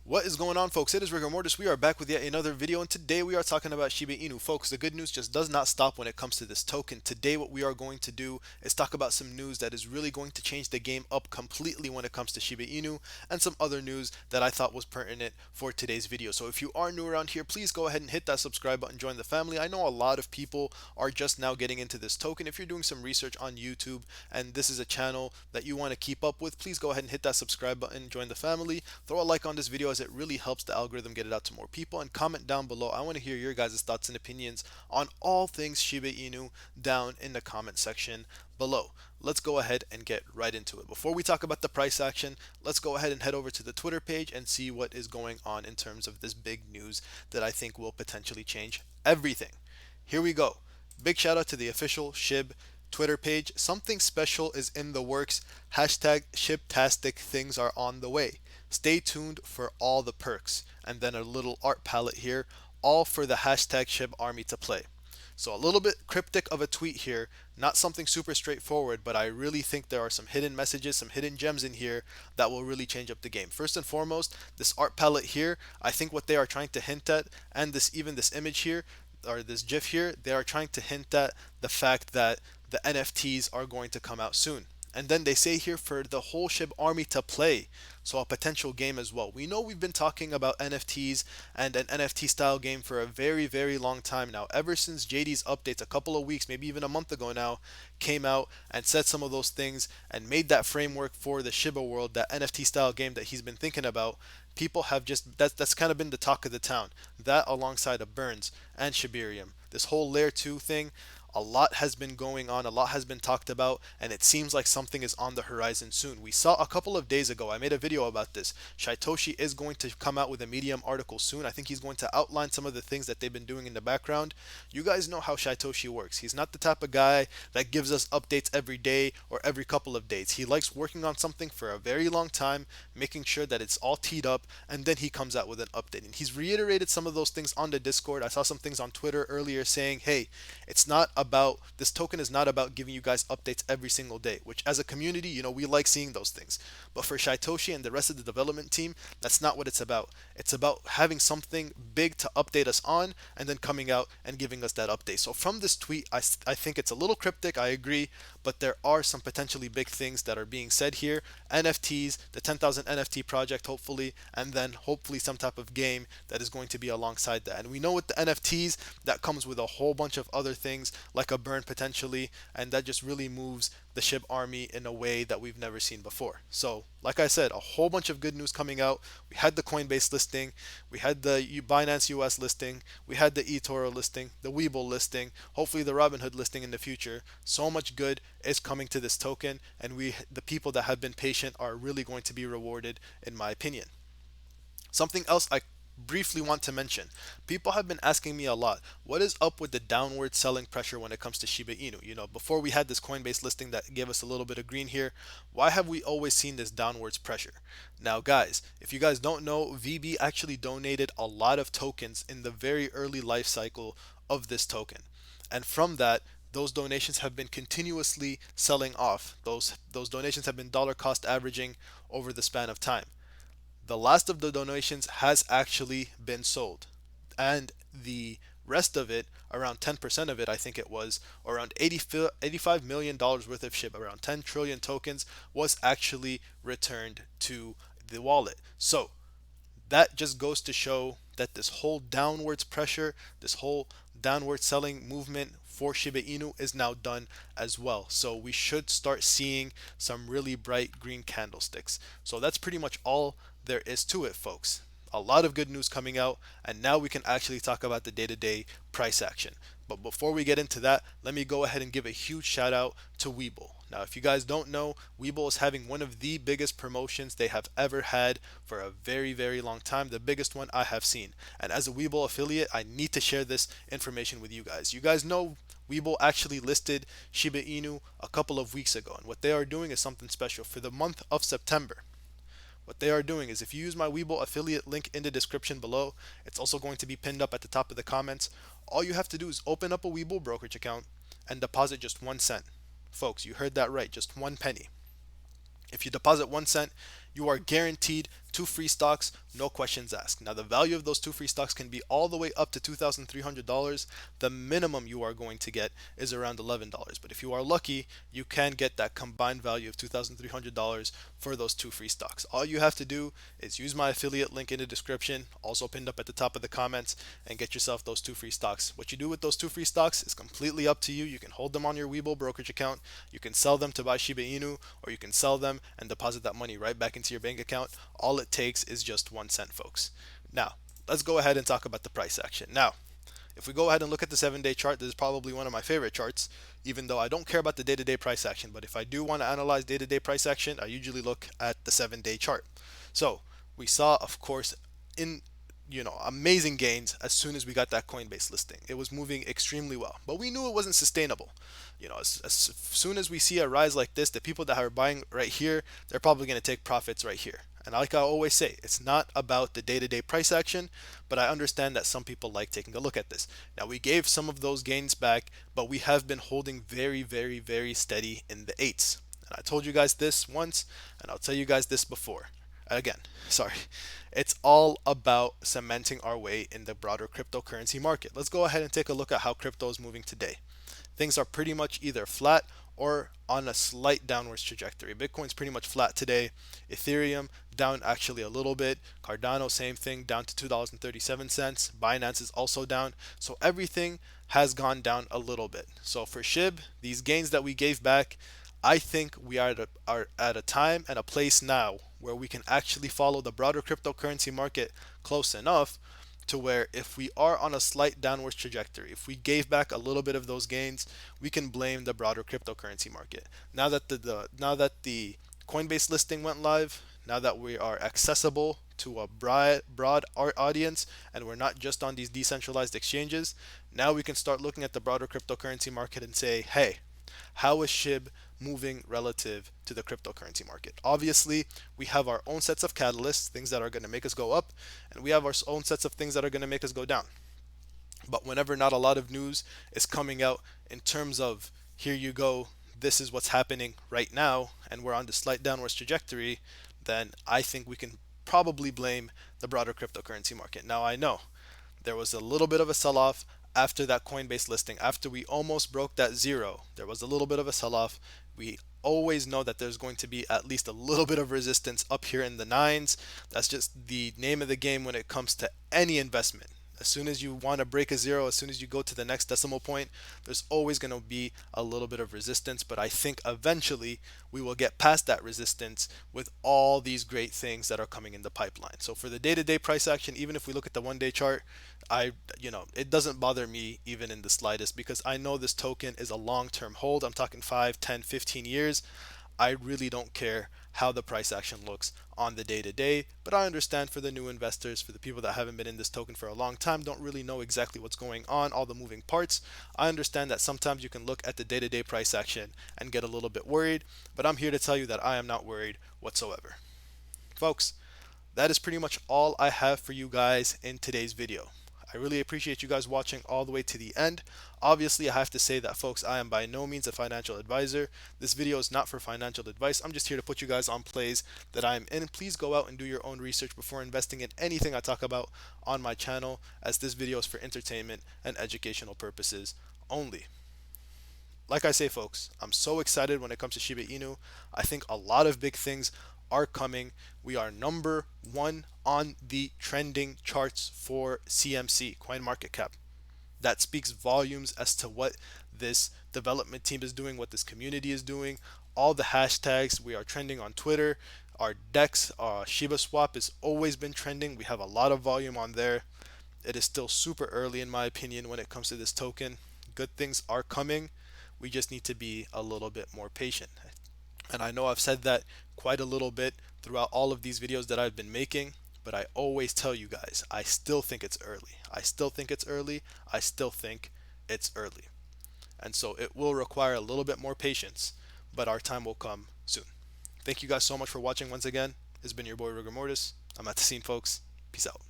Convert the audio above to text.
What is going on, folks? It is Rigor Mortis. We are back with yet another video, and today we are talking about Shiba Inu. Folks, the good news just does not stop when it comes to this token. Today, what we are going to do is talk about some news that is really going to change the game up completely when it comes to Shiba Inu, and some other news that I thought was pertinent for today's video. So if you are new around here, please go ahead and hit that subscribe button, join the family. I know a lot of people are just now getting into this token. If you're doing some research on YouTube and this is a channel that you want to keep up with, please go ahead and hit that subscribe button, join the family, throw a like on this video as it really helps the algorithm get it out to more people, and comment down below. I want to hear your guys' thoughts and opinions on all things Shiba Inu down in the comment section below. Let's go ahead and get right into it. Before we talk about the price action, let's go ahead and head over to the Twitter page and see what is going on in terms of this big news that I think will potentially change everything. Here we go. Big shout out to the official Shib Twitter page. Something special is in the works. Hashtag Shibtastic things are on the way. Stay tuned for all the perks. And then a little art palette here, all for the hashtag Shib army to play. So a little bit cryptic of a tweet here, not something super straightforward, but I really think there are some hidden messages, some hidden gems in here that will really change up the game. First and foremost, this art palette here, I think what they are trying to hint at, and this image here, or this GIF here, they are trying to hint at the fact that the NFTs are going to come out soon. And then they say here for the whole SHIB army to play, so a potential game as well. We know we've been talking about NFTs and an NFT style game for a very, very long time now. Ever since JD's updates a couple of weeks, maybe even a month ago now, came out and said some of those things and made that framework for the Shiba world, that NFT style game that he's been thinking about. People have just, that's kind of been the talk of the town. That alongside of Burns and Shibarium. This whole layer 2 thing, a lot has been going on, a lot has been talked about, and it seems like something is on the horizon soon. We saw a couple of days ago, I made a video about this. Shaitoshi is going to come out with a Medium article soon. I think he's going to outline some of the things that they've been doing in the background. You guys know how Shaitoshi works. He's not the type of guy that gives us updates every day or every couple of days. He likes working on something for a very long time, making sure that it's all teed up, and then he comes out with an update. And he's reiterated some of those things on the Discord. I saw some things on Twitter earlier saying, hey, it's not about, this token is not about giving you guys updates every single day, which as a community, we like seeing those things. But for Shaitoshi and the rest of the development team, that's not what it's about. It's about having something big to update us on and then coming out and giving us that update. So from this tweet, I think it's a little cryptic, I agree, but there are some potentially big things that are being said here. NFTs, the 10,000 NFT project hopefully, and then hopefully some type of game that is going to be alongside that. And we know with the NFTs, that comes with a whole bunch of other things like a burn potentially, and that just really moves the SHIB army in a way that we've never seen before. So like I said, a whole bunch of good news coming out. We had the Coinbase listing, we had the Binance US listing, we had the eToro listing, the Webull listing, hopefully the Robinhood listing in the future. So much good is coming to this token, and the people that have been patient are really going to be rewarded in my opinion. Something else I briefly want to mention. People have been asking me a lot, what is up with the downward selling pressure when it comes to Shiba Inu? Before we had this Coinbase listing that gave us a little bit of green here, why have we always seen this downwards pressure? Now guys, if you guys don't know, VB actually donated a lot of tokens in the very early life cycle of this token. And from that, those donations have been continuously selling off. Those donations have been dollar cost averaging over the span of time. The last of the donations has actually been sold, and the rest of it, around 10% of it, I think it was, around $85 million worth of SHIB, around 10 trillion tokens, was actually returned to the wallet. So that just goes to show that this whole downwards pressure, this whole downward selling movement for Shiba Inu is now done as well. So we should start seeing some really bright green candlesticks. So that's pretty much all there is to it, folks. A lot of good news coming out, and now we can actually talk about the day-to-day price action. But before we get into that, let me go ahead and give a huge shout out to Webull. Now, if you guys don't know, Webull is having one of the biggest promotions they have ever had for a very, very long time, the biggest one I have seen. And as a Webull affiliate, I need to share this information with you guys. You guys know Webull actually listed Shiba Inu a couple of weeks ago, and what they are doing is something special for the month of September. What they are doing is, if you use my Webull affiliate link in the description below, it's also going to be pinned up at the top of the comments. All you have to do is open up a Webull brokerage account and deposit just 1 cent. Folks, you heard that right, just 1 penny. If you deposit 1 cent, you are guaranteed 2 free stocks, no questions asked. Now, the value of those 2 free stocks can be all the way up to $2,300. The minimum you are going to get is around $11. But if you are lucky, you can get that combined value of $2,300 for those 2 free stocks. All you have to do is use my affiliate link in the description, also pinned up at the top of the comments, and get yourself those 2 free stocks. What you do with those 2 free stocks is completely up to you. You can hold them on your Webull brokerage account, you can sell them to buy Shiba Inu, or you can sell them and deposit that money right back into your bank account. All it takes is just 1 cent, folks. Now, let's go ahead and talk about the price action. Now, if we go ahead and look at the 7-day chart, this is probably one of my favorite charts, even though I don't care about the day-to-day price action. But if I do want to analyze day-to-day price action, I usually look at the 7-day chart. So we saw, of course, in amazing gains as soon as we got that Coinbase listing. It was moving extremely well, but we knew it wasn't sustainable. As soon as we see a rise like this, the people that are buying right here, they're probably going to take profits right here. And like I always say, it's not about the day-to-day price action, but I understand that some people like taking a look at this. Now, we gave some of those gains back, but we have been holding very, very, very steady in the eights. And I told you guys this once, and I'll tell you guys this before. Again, sorry. It's all about cementing our way in the broader cryptocurrency market. Let's go ahead and take a look at how crypto is moving today. Things are pretty much either flat or on a slight downwards trajectory. Bitcoin's pretty much flat today. Ethereum down actually a little bit. Cardano, same thing, down to $2.37. Binance is also down. So everything has gone down a little bit. So for SHIB, these gains that we gave back, I think we are at a time and a place now where we can actually follow the broader cryptocurrency market close enough to where if we are on a slight downward trajectory, if we gave back a little bit of those gains, we can blame the broader cryptocurrency market. Now that the Coinbase listing went live, now that we are accessible to a broad audience and we're not just on these decentralized exchanges, now we can start looking at the broader cryptocurrency market and say, hey, how is SHIB moving relative to the cryptocurrency market? Obviously, we have our own sets of catalysts, things that are going to make us go up, and we have our own sets of things that are going to make us go down. But whenever not a lot of news is coming out in terms of, here you go, this is what's happening right now, and we're on the slight downwards trajectory, then I think we can probably blame the broader cryptocurrency market. Now, I know there was a little bit of a sell-off after that Coinbase listing. After we almost broke that zero, there was a little bit of a sell-off. We always know that there's going to be at least a little bit of resistance up here in the nines. That's just the name of the game when it comes to any investment. As soon as you want to break a zero, as soon as you go to the next decimal point, there's always going to be a little bit of resistance. But I think eventually we will get past that resistance with all these great things that are coming in the pipeline. So for the day-to-day price action, even if we look at the 1-day chart, it doesn't bother me even in the slightest, because I know this token is a long-term hold. I'm talking 5, 10, 15 years. I really don't care how the price action looks on the day to day, but I understand for the new investors, for the people that haven't been in this token for a long time, don't really know exactly what's going on, all the moving parts. I understand that sometimes you can look at the day to day price action and get a little bit worried, but I'm here to tell you that I am not worried whatsoever. Folks, that is pretty much all I have for you guys in today's video. I really appreciate you guys watching all the way to the end. Obviously, I have to say that, folks, I am by no means a financial advisor. This video is not for financial advice. I'm just here to put you guys on plays that I'm in. Please go out and do your own research before investing in anything I talk about on my channel, as this video is for entertainment and educational purposes only. Like I say, folks, I'm so excited when it comes to Shiba Inu. I think a lot of big things are coming. We are #1 on the trending charts for CMC, CoinMarketCap. That speaks volumes as to what this development team is doing, what this community is doing. All the hashtags, we are trending on Twitter. Our DEX, SHIBASWAP has always been trending. We have a lot of volume on there. It is still super early, in my opinion, when it comes to this token. Good things are coming. We just need to be a little bit more patient. And I know I've said that quite a little bit throughout all of these videos that I've been making, but I always tell you guys, I still think it's early. I still think it's early. I still think it's early. And so it will require a little bit more patience, but our time will come soon. Thank you guys so much for watching once again. It's been your boy Rigor Mortis. I'm at the scene, folks. Peace out.